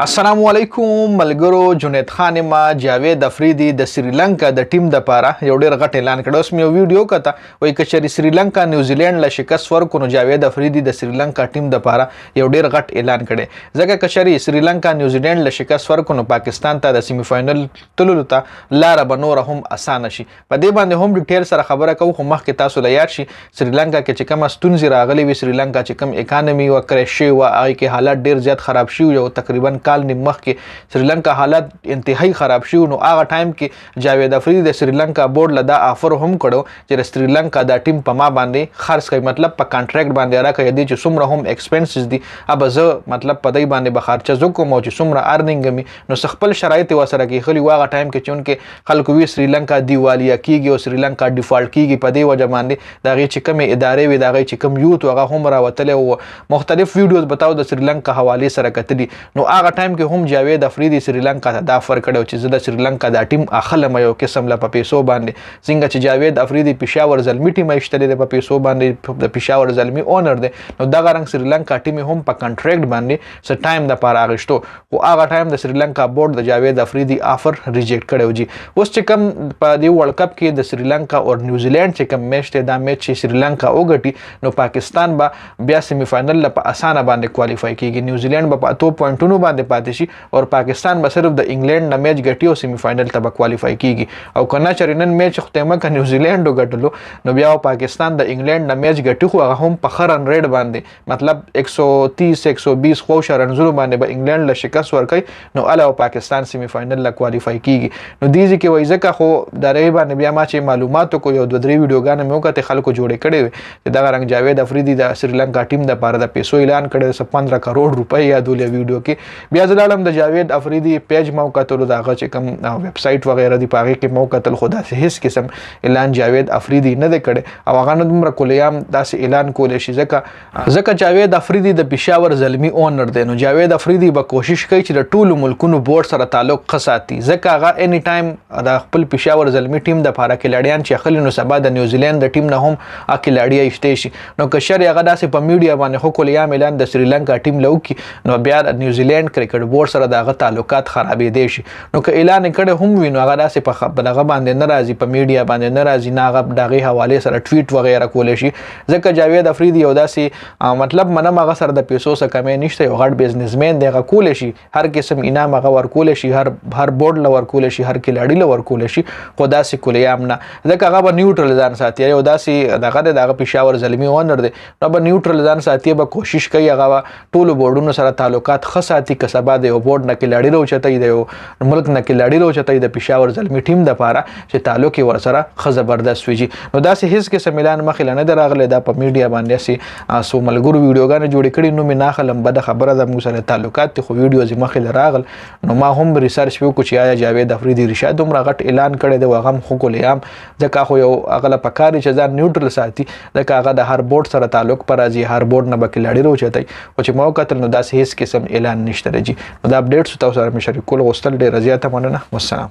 السلام علیکم ملګرو. جنید خان ما جاوید افریدي د سریلانکا د ټیم د پاره یو ډیر غټ اعلان کړ. اوس مې یو ویډیو کته وای کچري سریلانکا نیوزیلند له شکست ورکونو جاوید افریدي د سریلانکا ټیم د پاره یو ډیر غټ اعلان کړي. ځکه کچري سریلانکا نیوزیلند له شکست ورکونو پاکستان ته د سیمی فائنل تللو ته لار بنور هم اسانه شي. په دې باندې هم ډیټیل سره خبره کوو. خو مخکې تاسو له یاد شي سریلانکا کې چې کوم ستونزې راغلي وي، سریلانکا چې کوم اکانومي او کرش شي او هغه کې حالات ډیر زیات خراب شي او تقریبا کال نیم مخکې سریلانکا حالات انتهایی خراب شي. نو هغه ټایم کې جاوید افریدي د سریلانکا بورډ له دا افر هم کړو چې د سریلانکا دا ټیم په ما باندې خرڅ کوي، مطلب په کانټریکټ باندې راکړي دي چې څومره هم ایکسپنسز دي اب زه مطلب په دای باندې به خرچه زکوم او چې څومره ارننګ می نو خپل شرایط وسره کې خلی واغه ټایم کې چونکه خلکو وی سریلانکا دیوالیا کیږي او سریلانکا ډیفالت کیږي. په دې وجه باندې دا غي چې کوم ادارې وي دا غي چې کوم یوت هغه هم راوتل او مختلف ویډیوز بتاو د سریلانکا حواله سره کتلی. نو هغه ټایم کې هم جاوید افریدي سریلانکا ته دا فر کړو چې زه د سریلانکا دا ټیم اخلم یو قسم لا په پیسو باندې څنګه چې جاوید افریدي پېښور زلمی ټیم ایشتلې په پیسو باندې د پېښور زلمی اونر دی. نو دا غرنګ سریلانکا ټیم هم په کانټریکټ باندې س ټایم د پاره اغشتو او هغه ټایم د سریلانکا بورډ د جاوید افریدي افر ریجیکټ کړو. جی اوس چې کوم په دې ورلد کپ کې د سریلانکا او نیوزیلند چې کوم میچ ته دا میچ چې سریلانکا وګټي نو پاکستان به بیا سیمی فائنل په اسانه باندې کوالیفای کیږي. نیوزیلند به په 2 پوینټونو باندې پاتې شي او پاکستان به صرف د انګلند نه میچ ګټي او سیمی فائنل ته به کوالیفای کیږي. او کنا چرینن میچ ختمه ک نیوزیلند وګټلو نو بیا پاکستان د انګلند نه میچ ګټي خو هغه هم په خرن ریډ باندې مطلب 130 120 خو شرنزلو باندې به انګلند له شکست ورکړي نو اله پاکستان سیمی فائنل لا کوالیفای کیږي. نو دیږي کې وای ځکه خو د ری باندې بیا ما چې معلوماتو کو یو دوه درې ویډیوګانې مې وکړه خلکو جوړې کړي چې دا رنګ جاوید افریدي د سریلانکا ټیم د پاره د پیسو اعلان کړي 15 کروڑ روپۍ یا دولې ویډیو کې بیا ځلالم د جاوید افریدي پیج مو کتل دا چې کوم ویب سټ وغیرہ دی پاغه کې مو کتل خدا سه هیڅ قسم اعلان جاوید افریدي نه دی کړي او هغه نه دومره کولیام داسې اعلان کول شي ځکه جاوید افریدي د پېښور زلمی اونر دی. نو جاوید افریدي به کوشش کوي چې د ټولو ملکونو بورډ سره تعلق خساتي ځکه هغه اني ټایم د خپل پېښور زلمی ټیم د پاره کې لړیان چې خل نو سبا د نیوزیلند د ټیم نه هم اکی لړی ایشته شي. نو کشر هغه داسې په میډیا باندې خو کولیام اعلان د سریلانکا ټیم لوکي نو بیا د نیوزیلند کرکټ بورډ سره دغه تعلقات خرابې دي شي. نو که اعلان کړي هم وینو هغه داسې په خبره باندې ناراضي په میډیا باندې ناراضي نه هغه دغه حواله سره ټویټ وغیرہ کول شي ځکه جاوید افریدي یو داسې مطلب منم هغه سره د پیسو څخه کمې نشته یو غټ بزنسمن دی هغه کول شي هر قسم انعام هغه ورکول شي هر بورډ لور کول شي هر کلاړي لور کول شي خو داسې کولیم نه ځکه هغه به نیوټرل ځان ساتي یو داسې دغه پېښور زلمی اونر دی نو به نیوټرل ځان ساتي به کوشش کوي هغه ټولو بورډونو سره تعلقات خساتي کسبا دی او بورډ نه کلاړي روچتای دی ملک نه کلاړي روچتای د پېښور زلمی ټیم د پاره چې تعلق ور سره خ زبردست ویجی. نو داسې هیڅ قسم اعلان مخې نه دراغله دا په میډیا باندې سي سو ملګرو ویډیوګانې جوړې کړي نو مې نه خلم بد خبره د موږ سره تعلقات خو ویډیوز مخې راغل نو ما هم ریسرچ وکړ چې آیا جاوید افریدي رشاد عمر غټ اعلان کړي دی وغم خو کولیام ځکه خو یو اغله پکاري چې ځان نیوټرل ساتي ځکه هغه د هر بورډ سره تعلق پر راځي هر بورډ نه بکلاړي روچتای او چې مو کتل نو داسې هیڅ قسم اعلان نشته. جی نو دا اپډیټس تاسو سره مې شریکول غوښتل ډیر زیاته مننه. والسلام.